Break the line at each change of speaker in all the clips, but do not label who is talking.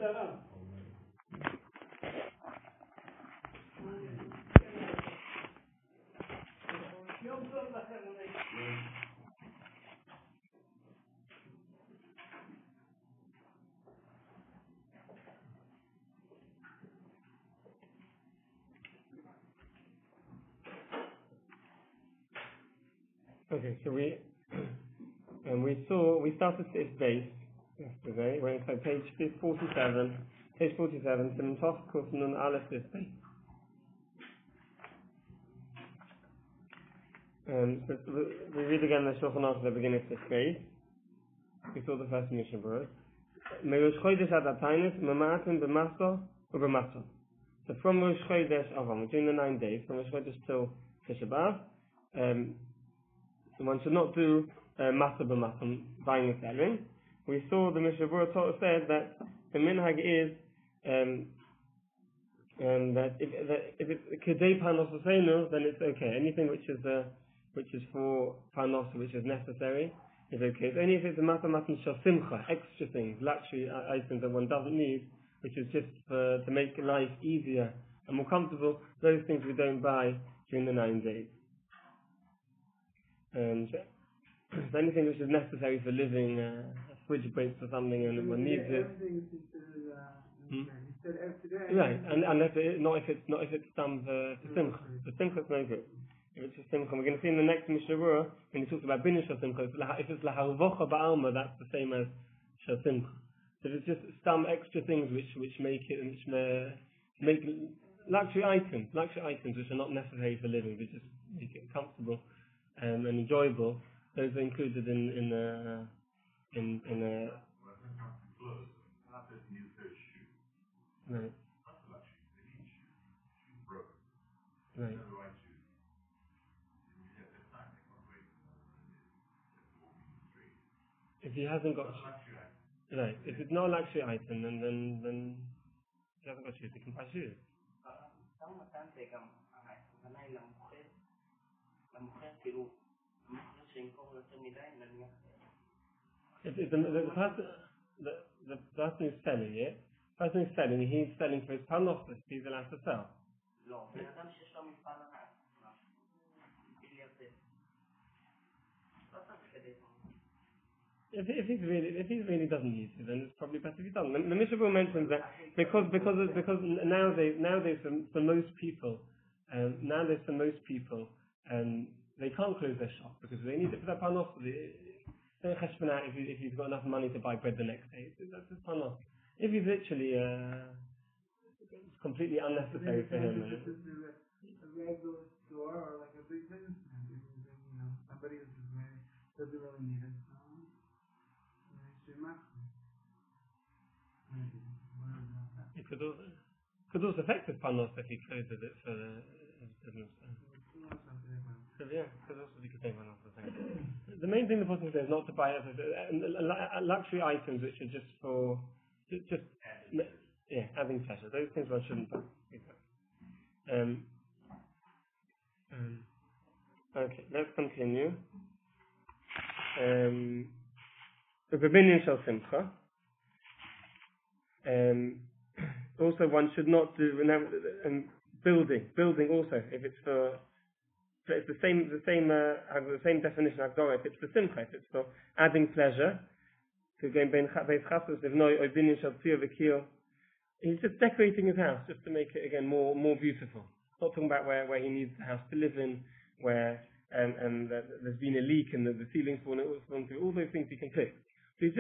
Okay, so we started this base yesterday. We're on page 47. Page 47. Siman Tov Kuf Nun Aleph this base. So we read again the Shulchan Aruch at the beginning of this base. We saw the first MISHNA Berura. Merosh Chodesh ad Ataynis Mamatim b'Maso u'b'Maso. So from Rosh Chodesh Avam, during the 9 days, from Rosh Chodesh till Tisha B'Av, one should not do Masa b'Maso, buying and selling. We saw the MISHNA Berura said that the minhag is that if it's Kedei Panos Osenu, then it's okay. Anything which is for Panos, which is necessary, is okay. It's only if it's a Matan Shal Simcha, extra things, luxury items that one doesn't need, which is just to make life easier and more comfortable, those things we don't buy during the 9 days. So anything which is necessary for living, a fridge breaks or something and one needs it. Right, and unless if it's done for Simcha. For Simcha it's no good. If it's for Simcha, we're going to see in the next MISHNA Berura when he talks about Binish Shal Simcha, if it's Laharvocha Ba'alma, that's the same as Shal Simcha. So if it's just some extra things which make it, make luxury items which are not necessary for living, but just make it comfortable and enjoyable, those are included in a right. Right. If he hasn't got right, if it's not a luxury item, then he hasn't got shoes. He can buy shoes. If the person who's selling it, he's selling for his panos, he's allowed to sell. If he really doesn't need to, then it's probably better if he doesn't. The MISHNA Berura mentions that because nowadays for most people, they can't close their shop because they need it for their panos. If he's got enough money to buy bread the next day, that's his panos. If he's literally it's completely unnecessary for him.
A regular store or like a big businessman, somebody who doesn't really need it.
It could also affect his panos if he closes it for his business. So yeah, could also be panos. The main thing the person says is not to buy luxury items which are just for having pleasure. Those things one shouldn't buy. Okay, let's continue. The B'Binyan Shal Simcha. Also, one should not do building. Also, if it's the same definition of Agdora. If it's for Simcha, if it's for adding pleasure, to go ben Beis Chasus if no B'Binyan Shal Tzir V'Kiyah. He's just decorating his house just to make it again more beautiful. Not talking about where he needs the house to live in, where there's been a leak and the ceiling's fallen through. All those things he can fix. So it's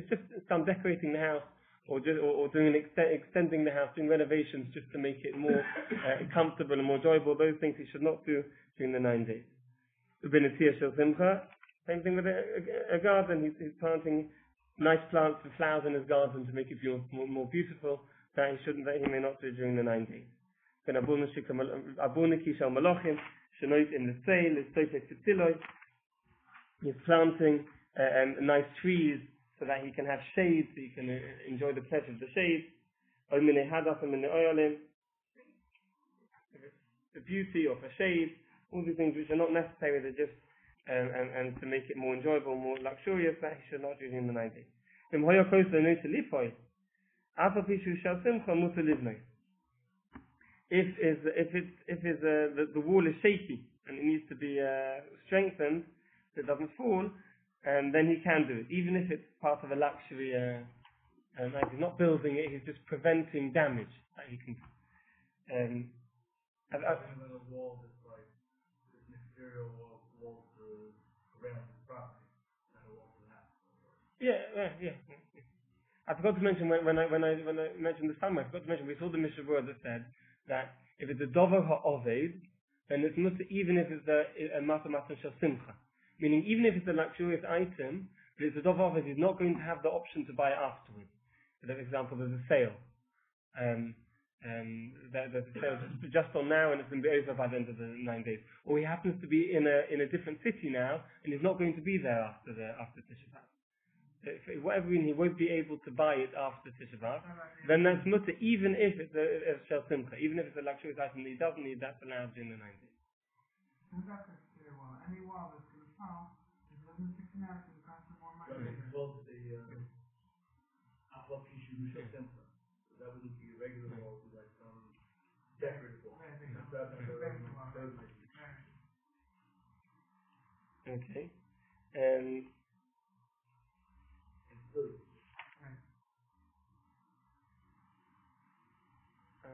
just some decorating the house, or doing extending the house, doing renovations just to make it more comfortable and more enjoyable. Those things he should not do during the 9 days. Same thing with a garden. He's planting nice plants and flowers in his garden to make it feel more beautiful. That he may not do during the 9 days. Then he's planting nice trees so that he can have shade, so he can enjoy the pleasure of the shade. The beauty of a shade, all these things which are not necessary, they're just and to make it more enjoyable, more luxurious, that he should not do during the 9 days. After Pishu Shal Simcha Mutter Livnei. If the wall is shaky and it needs to be strengthened so it doesn't fall, then he can do it, even if it's part of a luxury. Like he's not building it; he's just preventing damage. That he can.
When a wall that's like an exterior wall to around the property, and a wall to the house.
Yeah. I forgot to mention when I mentioned the summary. I forgot to mention we saw the MISHNA Berura that said that if it's a dover ha'oved, then it's mutter even if it's a matan shel simcha. Meaning even if it's a luxurious item, but it's a dover ha'oved, he's not going to have the option to buy it afterwards. For example, there's a sale. There's a sale just on now, and it's going to be over by the end of the 9 days. Or he happens to be in a different city now, and he's not going to be there after Tisha B'Av. For whatever reason, he won't be able to buy it after Tisha B'Av. Then that's mutter, even if it's a shel simcha, even if it's a luxurious item that he doesn't need, that's allowed during the 9 days.
Any wall that's going to fall is looking to connect and cost more money. It's called the halacha-theory. That wouldn't be a regular wall, it'd be like some decorative wall.
Okay.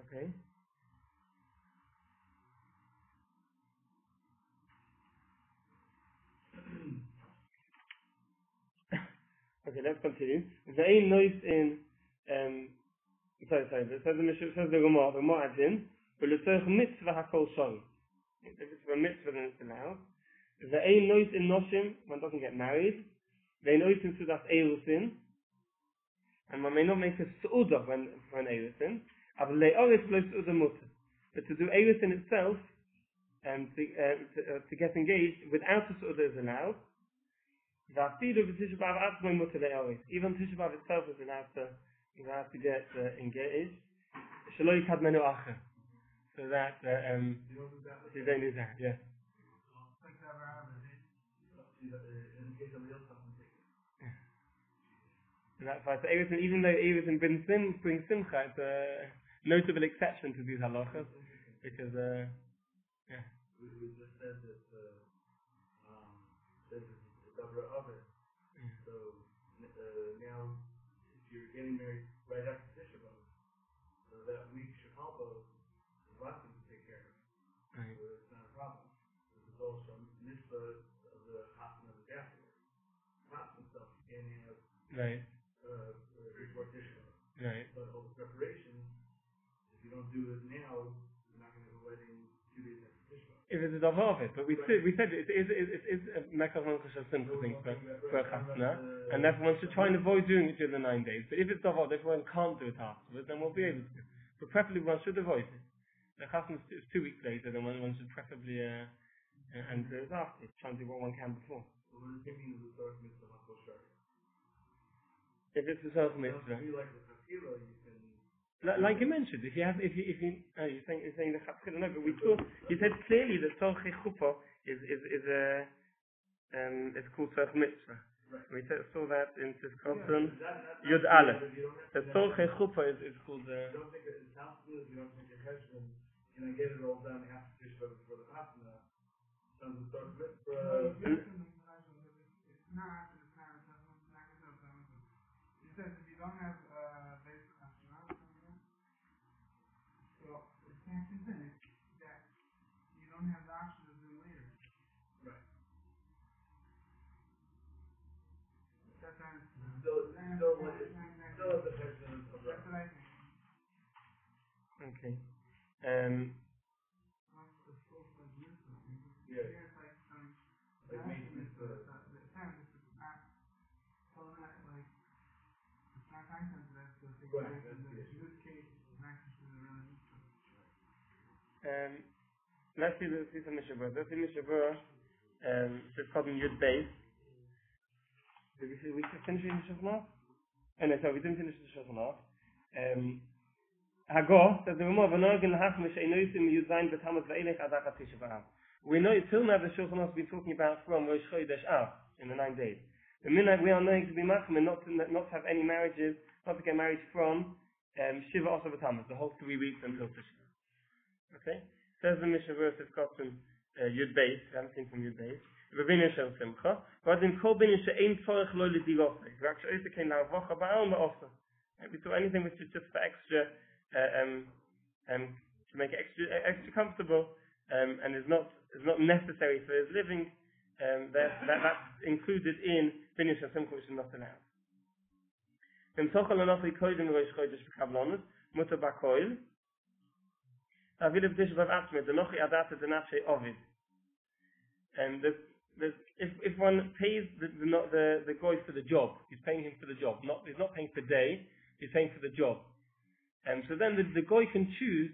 Okay. Okay, let's continue. There ain't noise in sorry. It says the Gemara adds in, but it's a mitzvah hakol shari. If it's for a mitzvah, then it's allowed. There ain't noise in noshim, one doesn't get married. There ain't noise in sudas eilusin, and one may not make a su'udah for an eilusin. But to do eilusin itself, to get engaged without a su'udah is allowed. Even Tisha B'Av itself is allowed to get engaged. So that you don't do that, yeah. That's right. So even though everything brings simcha, it's a notable exception to these halachas because yeah.
We just said that there's a double oven. So now if you're getting married right after Tisha B'Av, so that week should help us lots of to take care of. Right. So it's not a problem. This is also mitzvah of the husband of the afterwards. Husband stuff you can't have
right.
Before Tisha B'Av.
Right.
But all the preparations, if you don't do it now, you're not going to have a wedding 2 days after Tisha B'Av.
If it's a davar of it, but we said it is a melacha-creative simple thing for a chasna, and therefore one should try and avoid doing it during the 9 days. But if it's davar, if one can't do it afterwards, then we'll be able to. But preferably one should avoid it. The chasna is 2 weeks later, then one should preferably and do it after, try and do what one can before.
So what does it mean with the sources-mekorot kosher?
If it's a sources-mekorot,
like the chakira, you can.
Like you mentioned, if you you're saying the chakira, no, but we saw you said clearly that torah-study is called sources-mekorot. Right. We saw that in Tzidkoton Yud Aleph. The torah-study is called.
You don't think it sounds good. You don't think it has been. Can I get it all done after Tisha B'Av for the chasna? Sounds a sources-mekorot. It's not after the parents. He says if you don't have basic kashrut, so it can't be that you don't have the option to do it later. Right. That's what I think.
Okay.
What's the source of this? Yeah. It's like the time is not so that like.
Let's see some MISHNA Berura. Let's see MISHNA Berura. It's called Yud Beis. Did we finish the Shulchan Aruch? No, sorry, we didn't finish the Shulchan Aruch. Hago says the Gemara v'nogen lahachmish einosim yuzayin b'tamas v'elech adach Tisha B'Av. We know till now the Shulchan Aruch has been talking about from Rosh Chodesh Av in the 9 days. The minute we are knowing to be machmir, not to have any marriages, not to get married from Shiva also B'Tammuz, the whole 3 weeks until Tishba. Okay? Says the MISHNA Berura says custom Yud Beis, I haven't seen from Yud Beis. B'Binyan Shel Simcha. But in Kol Binyan She'ein Tzorech Lo L'Dirosei. V'Rak She'oisei Kein La'avocha Ba'al Ma'osa. We do anything which is just for extra, to make it extra comfortable, and is not necessary for his living. That's included in Binyan Shel Simcha, which is not allowed. Wenn Tochel and Ofi Koidim Rosh Chodesh B'Kavlonos, Mutter Ba'Koil, Avilav Tishbav Atzmed, the Nochi Adata the Nafshe Ovid. And if one pays the goy for the job, he's paying him for the job. He's not paying per day, he's paying for the job. And so then the goy can choose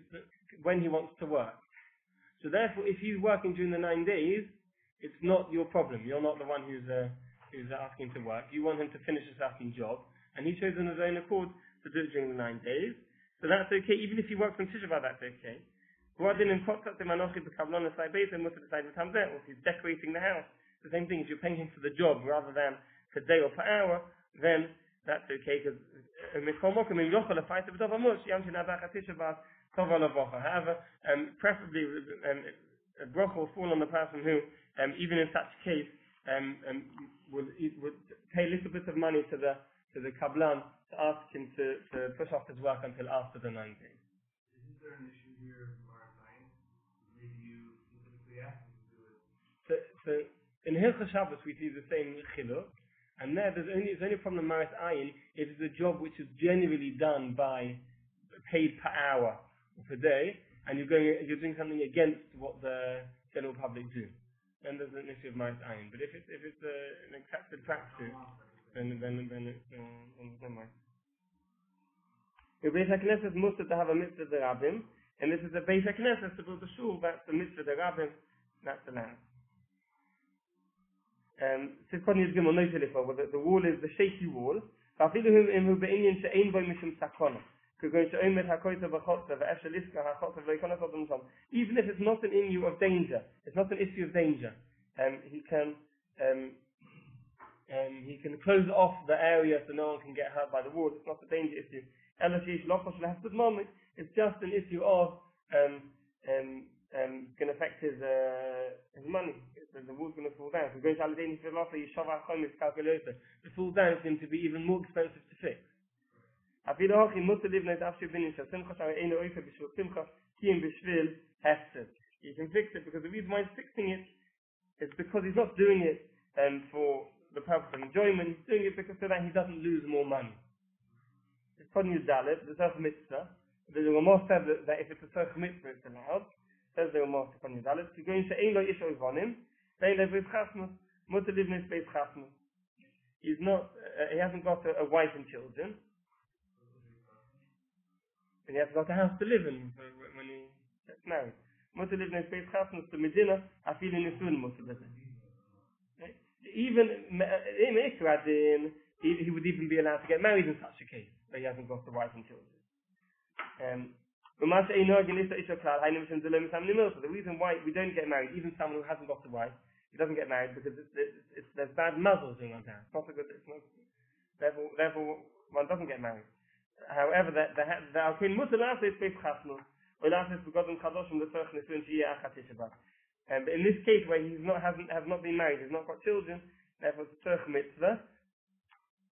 when he wants to work. So therefore, if he's working during the 9 days, it's not your problem. You're not the one who's asking to work. You want him to finish a certain job, and he chose on his own accord to do it during the 9 days. So that's okay. Even if he works on Tisha B'Av, that's okay. Or if he's decorating the house, the same thing. If you're paying him for the job rather than per day or per hour, then that's okay. Because however, preferably a bracha will fall on the person who, even in such case, would pay a little bit of money to the kablan to ask him to push off his work until after the 9 days.
Isn't there an issue here in our science? Maybe you specifically asked him to do it.
So in Hilchah Shabbos we see the same chiluk, and there's only a problem Maris Ayin. It is a job which is generally done by paid per hour or per day, and you're doing something against what the general public do. Then there's an issue of Maris Ayin. But if it's an accepted practice, then it's no more. The Beis HaKnesses must to have a mitzvah the rabbim, and this is the Beis HaKnesses to build a shul. That's the mitzvah the rabbim. That's allowed. The wall is the shaky wall. Even if it's not an issue of danger, it's not an issue of danger. He can close off the area so no one can get hurt by the wall. It's not a danger issue. It's just an issue of can affect his money. The wall's going to fall down. The fall down is going to be even more expensive to fix. You can fix it because the reason why he's fixing it is because he's not doing it for the purpose of enjoyment. He's doing it because so that he doesn't lose more money. It's Kodin Yudalit, the Tzorch Mitzvah. The Ramah said that if it's a Tzorch Mitzvah, it's allowed. Says the Ramah to Kodin Yudalit. He's going to Ein Lo Isho Ivonim, Vein Lo Beis Chasmus, Mutter Livnis Beis Chasmus. He's not, he hasn't got a wife and children. And he hasn't got a house to live in when he gets married. Mutter Livnis Beis Chasmus, the Medina, Afil Nisun Mutter Livnis. Even in Ikradin, he would even be allowed to get married in such a case, where he hasn't got a wife and children. The reason why we don't get married, even someone who hasn't got a wife, he doesn't get married because there's bad muzzles in one house. Therefore, one doesn't get married. However, the Alkin Mutter is Beis Chasmus, or Lasses Begotten Kadoshim the Tzorch Nesuin Shiyeh Achat Tisha. But in this case where has not been married, he's not got children, therefore it's a Tzorch Mitzvah.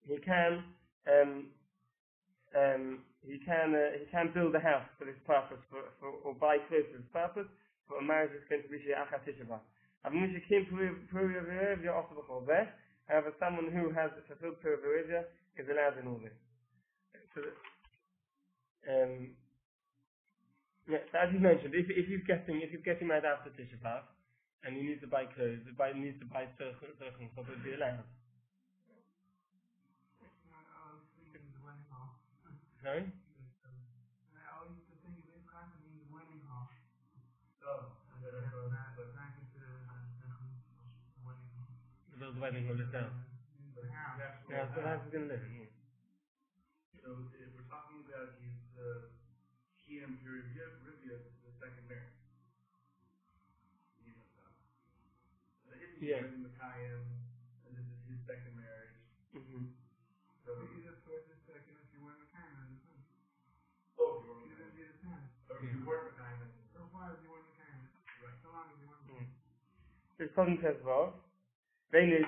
He can build a house for this purpose, or buy clothes for this purpose. For a marriage is going to be Shiyeh Achat Tisha. However, someone who has fulfilled Pura V'Rivya is allowed in all this. So, so as you mentioned, if he's getting married after Tisha B'Av, and he needs to buy clothes, he needs to buy tzorch, so it would be allowed. Sorry?
I always think this concept means wedding hall. Oh,
the wedding hall is down. Yeah, so how's he going to live? Yeah.
So if we're talking about his Kiyam Purivya, the second marriage.
Yeah.
Mekayim, and this is his second marriage.
Mm-hmm.
So he just forces second if you went Mekayim.
This cousin says, well, even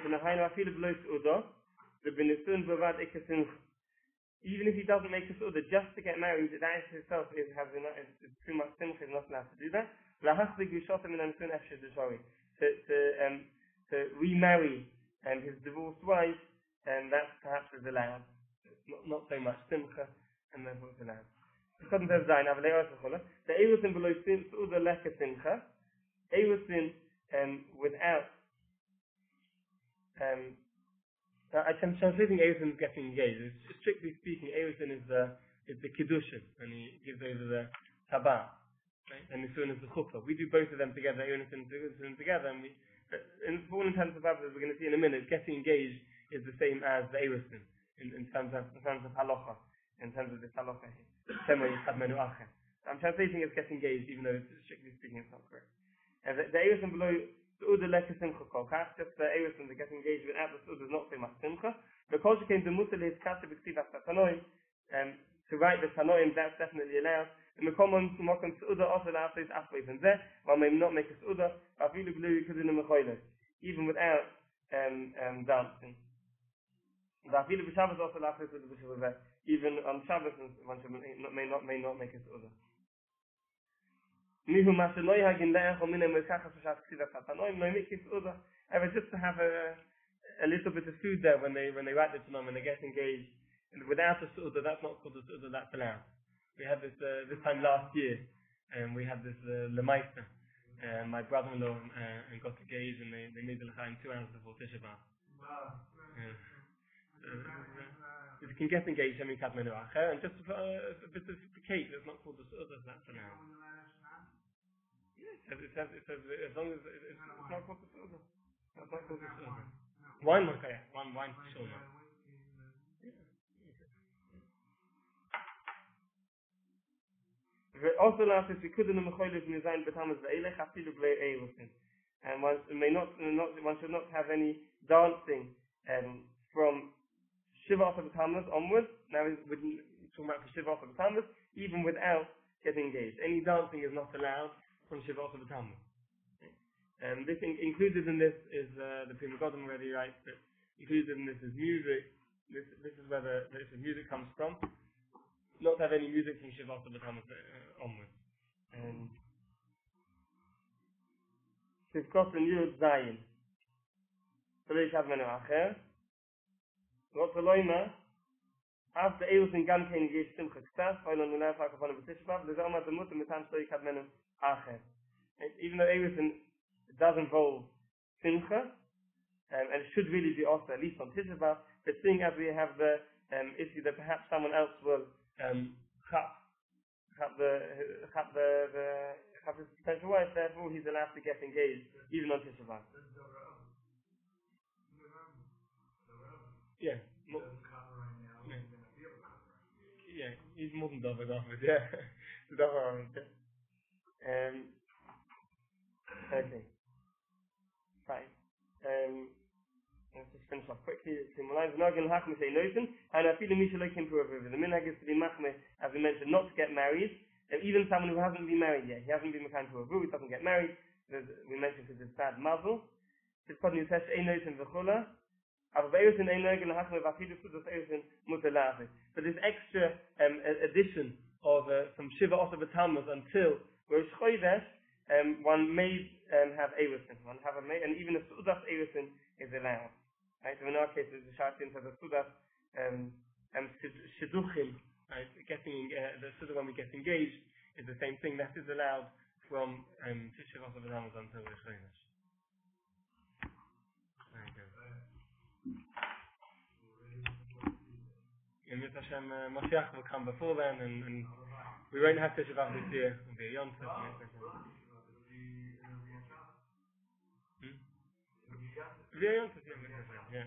if he doesn't make a suda just to get married, that in itself is too much simcha, is not allowed to do that. To remarry his divorced wife, and that perhaps is allowed. It's not so much simcha, and therefore it's allowed. The Eirusin below suda leka simcha, Eirusin without I'm translating Eirusin getting engaged. Strictly speaking, Eirusin is the kiddushin, and he gives over the tabah, right? And Nisuin is the chuppah. We do both of them together, Eirusin together, and for all intents and purposes, we're going to see in a minute, getting engaged is the same as the Eirusin in terms of halacha, in terms of this halacha here. shemoneh-esrei. I'm translating as getting engaged, even though strictly speaking it's not correct. And the Eirusin below Su'uda leka simcha kolkach, just the Eirusin that get engaged without the Su'uda is not so much simcha. Because you came to Musa his kasha b'ksivas Tanoim, to write the Tanoim, that's definitely allowed. And the common Su'uda also allows these aspects in there, while may not make a Su'uda, even without dancing. Also allows this even on Shabbos, one may not make a Su'uda. Just to have a little bit of food there when they write the Tanam and they get engaged. And without a su'udah, that's not called a su'udah, that's allowed. We had this time last year, and we had this lemaisa. My brother-in-law got engaged, and they made the l'chaim 2 hours before Tisha B'Av. If you can get engaged, and just a bit of cake that's not called a su'udah, that's allowed. It says as long as it's not called the su'udah. That's not called the su'udah. Wine, okay. Wine for sure not. Also last is we couldn't mechoilus mizayin betamas ve'elech afilu b'lei eirusin. And one should not have any dancing from Shiva of B'tamas onwards. Now we're talking about Shiva of B'tamas, even without getting engaged. Any dancing is not allowed from Shiva of B'tamas. And this included in this is the Pri Megadim already writes that included in this is music. This is where the music comes from. Not to have any music from Shiva of B'tamas onwards. And Sivkos and Yud Zayin. So they have menu acher. What the loima? After Eirusin Gam Kein Yesh Simcha Ksas, Oilon Nunay Fakafon B'Tishbav, there's almost the Mutter Mitam Stoik had menu acher. Even though Eirusin does involve Simcha, and it should really be also at least on Tisha B'Av, but seeing as we have the issue that perhaps someone else will have his potential wife, therefore he's allowed to get engaged even on Tisha B'Av. Yeah. Yeah, he's more than double off it, yeah. Okay. Fine. Let's just finish off quickly. And I feel Misha came to over. The minhag is to be machmeh, as we mentioned, not to get married. Even someone who hasn't been married yet, he hasn't been mekayim to over, he doesn't get married. We mentioned because it's bad mazel. This called Yutesh Einosin v'chula. But this extra addition of from Shiva Osa B'Tammuz until Rosh Chodesh, one may have Eirusin. One have a may, and even a Sudas Eirusin is allowed. Right? So in our case, the Shartin says a Sudas Shidduchim, right? Getting the Sudas when we get engaged is the same thing. That is allowed from Shiva Osa B'Tammuz until Rosh Chodesh. Very good. And Mitzvah Hashem Mashiach will come before then, and we won't have Tisha B'Av this year. It'll be a Yom Tov. It'll be a Yom Tov, yeah.